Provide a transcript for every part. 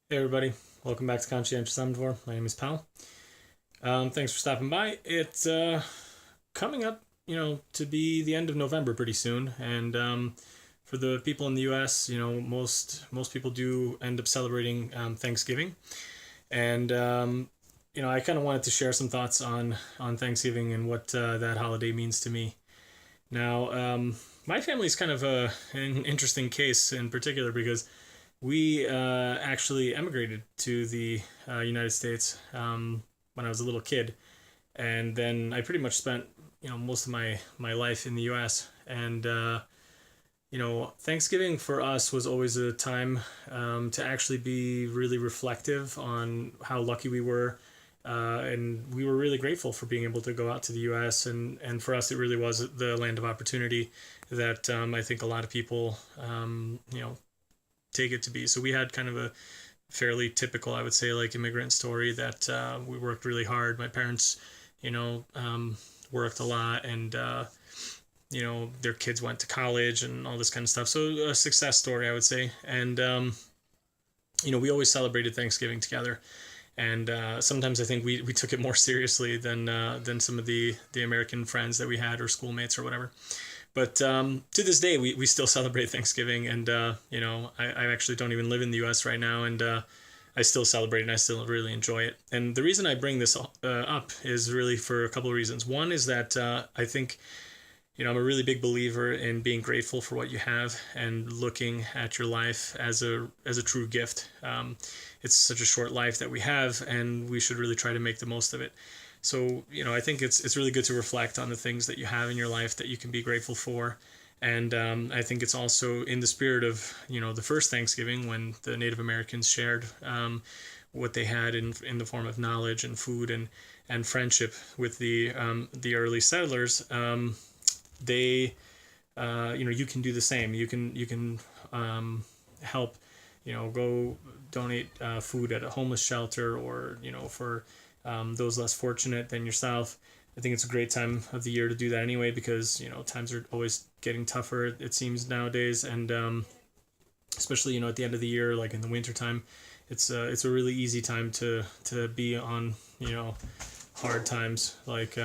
Hey everybody, welcome back to Conscientious Omnivore. My name is Pal. Thanks for stopping by. It's coming up, to be the end of November pretty soon, and for the people in the U.S., most people do end up celebrating Thanksgiving, and I kind of wanted to share some thoughts on Thanksgiving and what that holiday means to me. Now, my family's kind of an interesting case in particular because we actually emigrated to the United States when I was a little kid, and then I pretty much spent most of my life in the U.S. And Thanksgiving for us was always a time to actually be really reflective on how lucky we were. And we were really grateful for being able to go out to the U.S. and for us, it really was the land of opportunity that I think a lot of people, take it to be. So we had kind of a fairly typical, I would say, like immigrant story that we worked really hard. My parents, you know, um, worked a lot, and their kids went to college and all this kind of stuff. So a success story, I would say. And we always celebrated Thanksgiving together. And sometimes I think we took it more seriously than some of the American friends that we had or schoolmates or whatever. But to this day, we still celebrate Thanksgiving, and I actually don't even live in the U.S. right now, and I still celebrate and I still really enjoy it. And the reason I bring this up is really for a couple of reasons. One is that I think I'm a really big believer in being grateful for what you have and looking at your life as a true gift. It's such a short life that we have, and we should really try to make the most of it. So I think it's really good to reflect on the things that you have in your life that you can be grateful for. And I think it's also in the spirit of the first Thanksgiving when the Native Americans shared what they had in the form of knowledge and food and friendship with the early settlers. They you can do the same. You can help go donate food at a homeless shelter, or for those less fortunate than yourself. I think it's a great time of the year to do that anyway, because times are always getting tougher, it seems, nowadays. And especially at the end of the year, like in the winter time, it's a really easy time to be on hard times, like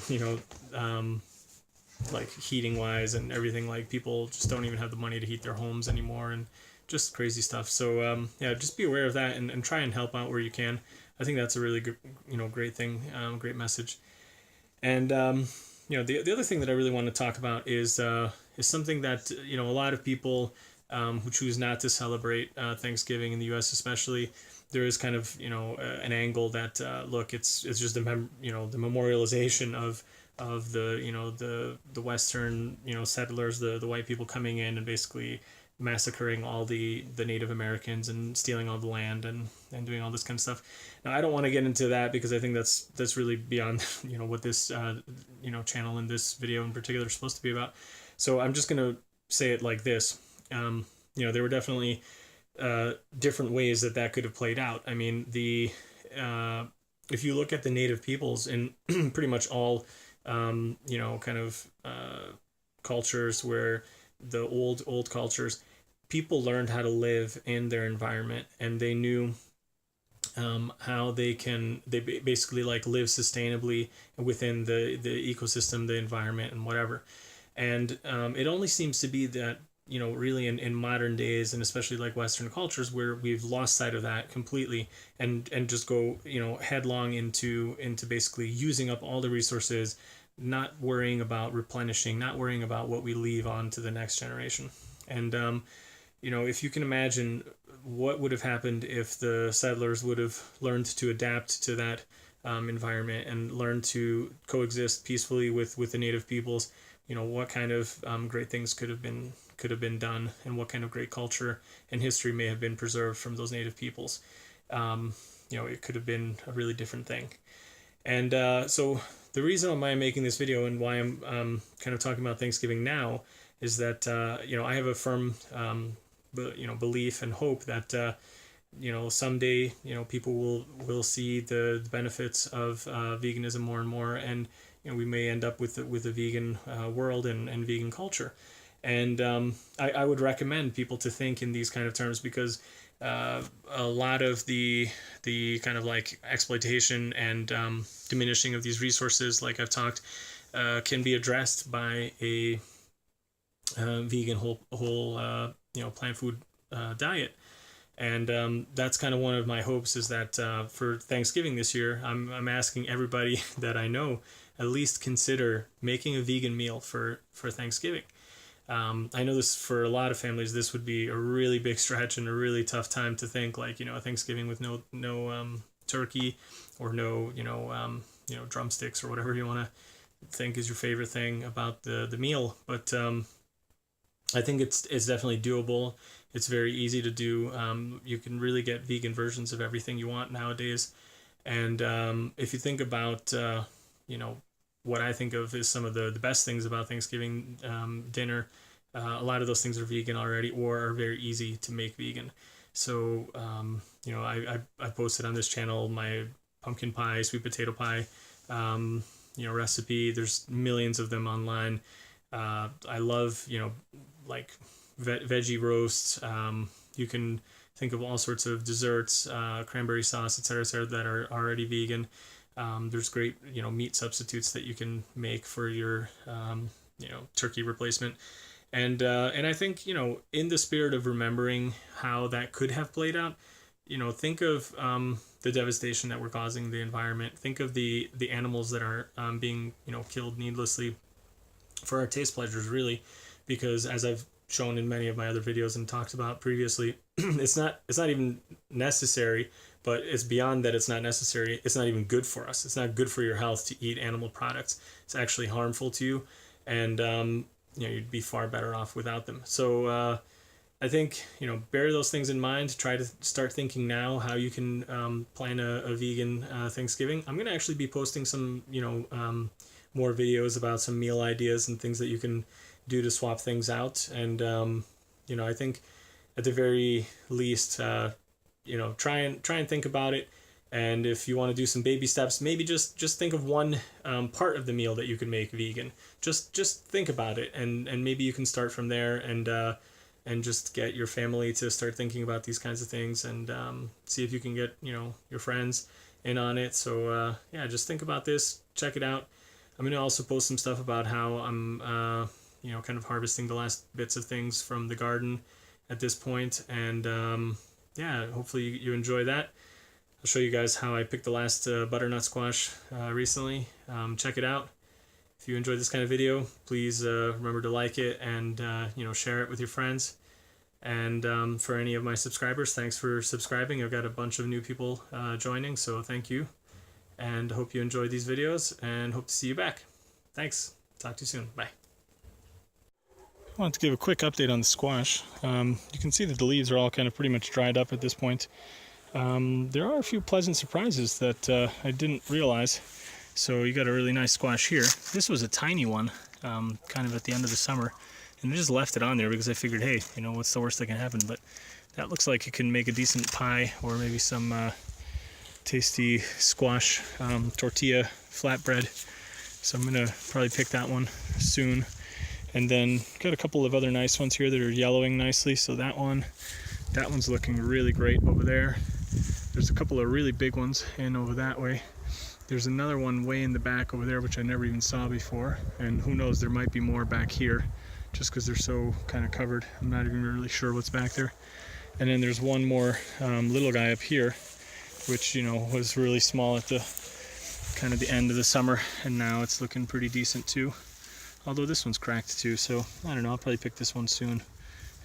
you know um, like heating wise and everything. Like people just don't even have the money to heat their homes anymore, and just crazy stuff. So yeah, just be aware of that, and try and help out where you can. I think that's a really good, great thing, great message. And the other thing that I really want to talk about is something that a lot of people who choose not to celebrate Thanksgiving in the U.S. especially, there is kind of an angle that look, it's just the memorialization of the the Western settlers, the white people coming in and basically massacring all the Native Americans and stealing all the land and doing all this kind of stuff. Now I don't want to get into that because I think that's really beyond what this channel and this video in particular is supposed to be about. So I'm just gonna say it like this. There were definitely different ways that could have played out. I mean, the if you look at the native peoples in pretty much all kind of cultures, where the old cultures, people learned how to live in their environment, and they knew how they basically like live sustainably within the ecosystem, the environment, and whatever. And it only seems to be that really in modern days, and especially like Western cultures, where we've lost sight of that completely, and just go headlong into basically using up all the resources, not worrying about replenishing, not worrying about what we leave on to the next generation. And if you can imagine what would have happened if the settlers would have learned to adapt to that environment and learned to coexist peacefully with the native peoples, what kind of great things could have been done, and what kind of great culture and history may have been preserved from those native peoples. It could have been a really different thing. And so the reason why I'm making this video and why I'm kind of talking about Thanksgiving now is that I have a firm belief and hope that someday people will see the benefits of veganism more and more, and we may end up with a vegan world and vegan culture. And I would recommend people to think in these kind of terms, because a lot of the kind of like exploitation and diminishing of these resources, like I've talked, can be addressed by a vegan whole plant food diet. And that's kind of one of my hopes, is that for Thanksgiving this year, I'm asking everybody that I know at least consider making a vegan meal for Thanksgiving. I know this, for a lot of families, this would be a really big stretch and a really tough time to think, like, a Thanksgiving with no turkey, or no drumsticks, or whatever you want to think is your favorite thing about the meal. But I think it's definitely doable. It's very easy to do. You can really get vegan versions of everything you want nowadays. And if you think about, what I think of is some of the best things about Thanksgiving dinner, a lot of those things are vegan already, or are very easy to make vegan. So, I posted on this channel my pumpkin pie, sweet potato pie, recipe. There's millions of them online. I love, like veggie roasts. You can think of all sorts of desserts, cranberry sauce, etc., that are already vegan. There's great, meat substitutes that you can make for your, turkey replacement. And I think, in the spirit of remembering how that could have played out, think of the devastation that we're causing the environment. Think of the animals that are being, killed needlessly for our taste pleasures, really, because as I've shown in many of my other videos and talked about previously, it's not even necessary, but it's beyond that. It's not necessary. It's not even good for us. It's not good for your health to eat animal products. It's actually harmful to you, and you'd be far better off without them. So I think, bear those things in mind. Try to start thinking now how you can plan a vegan Thanksgiving. I'm going to actually be posting some, more videos about some meal ideas and things that you can do to swap things out. And, I think at the very least, try and think about it. And if you want to do some baby steps, maybe just think of one part of the meal that you can make vegan. Just think about it, and maybe you can start from there, and just get your family to start thinking about these kinds of things, and see if you can get your friends in on it. So just think about this, check it out. I'm going to also post some stuff about how I'm kind of harvesting the last bits of things from the garden at this point, and hopefully you enjoy that. I'll show you guys how I picked the last butternut squash recently. Check it out. If you enjoyed this kind of video, please remember to like it, and share it with your friends. And for any of my subscribers, thanks for subscribing. I've got a bunch of new people joining, so thank you. And hope you enjoyed these videos, and hope to see you back. Thanks. Talk to you soon. Bye. I wanted to give a quick update on the squash. You can see that the leaves are all kind of pretty much dried up at this point. There are a few pleasant surprises that I didn't realize. So you got a really nice squash here. This was a tiny one, kind of at the end of the summer, and I just left it on there because I figured, hey, what's the worst that can happen? But that looks like it can make a decent pie, or maybe some tasty squash tortilla flatbread. So I'm gonna probably pick that one soon. And then got a couple of other nice ones here that are yellowing nicely. So that one's looking really great over there. There's a couple of really big ones in over that way. There's another one way in the back over there, which I never even saw before. And who knows, there might be more back here, just because they're so kind of covered. I'm not even really sure what's back there. And then there's one more little guy up here, which, was really small at the kind of the end of the summer. And now it's looking pretty decent too. Although this one's cracked too, so I don't know, I'll probably pick this one soon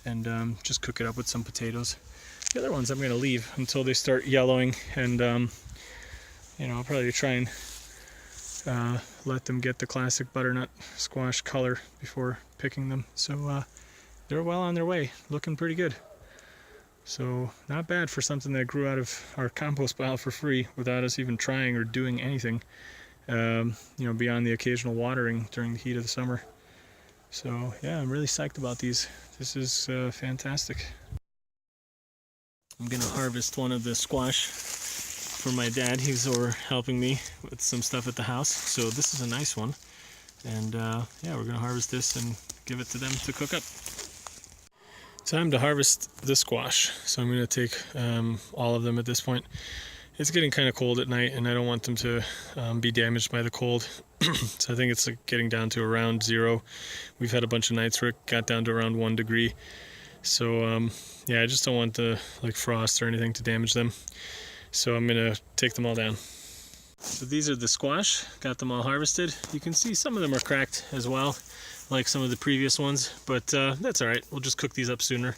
and just cook it up with some potatoes. The other ones I'm going to leave until they start yellowing, and I'll probably try and let them get the classic butternut squash color before picking them. So they're well on their way, looking pretty good. So not bad for something that grew out of our compost pile for free without us even trying or doing anything, beyond the occasional watering during the heat of the summer. So yeah, I'm really psyched about these. This is fantastic. I'm gonna harvest one of the squash for my dad. He's over helping me with some stuff at the house. So this is a nice one. And we're gonna harvest this and give it to them to cook up. Time to harvest the squash. So I'm going to take all of them at this point. It's getting kind of cold at night, and I don't want them to be damaged by the cold. So I think it's like getting down to around 0. We've had a bunch of nights where it got down to around 1 degree. So yeah, I just don't want the frost or anything to damage them. So I'm going to take them all down. So these are the squash. Got them all harvested. You can see some of them are cracked as well, like some of the previous ones, but that's all right. We'll just cook these up sooner.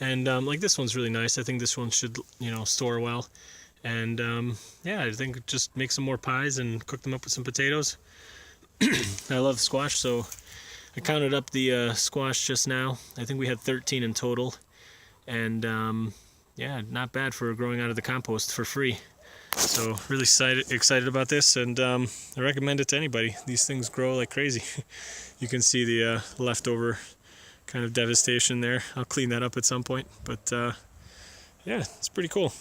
And like this one's really nice. I think this one should, store well. And yeah, I think just make some more pies and cook them up with some potatoes. I love squash, so I counted up the squash just now. I think we had 13 in total. And yeah, not bad for growing out of the compost for free. So really excited about this, and I recommend it to anybody. These things grow like crazy. You can see the leftover kind of devastation there. I'll clean that up at some point, but yeah, it's pretty cool.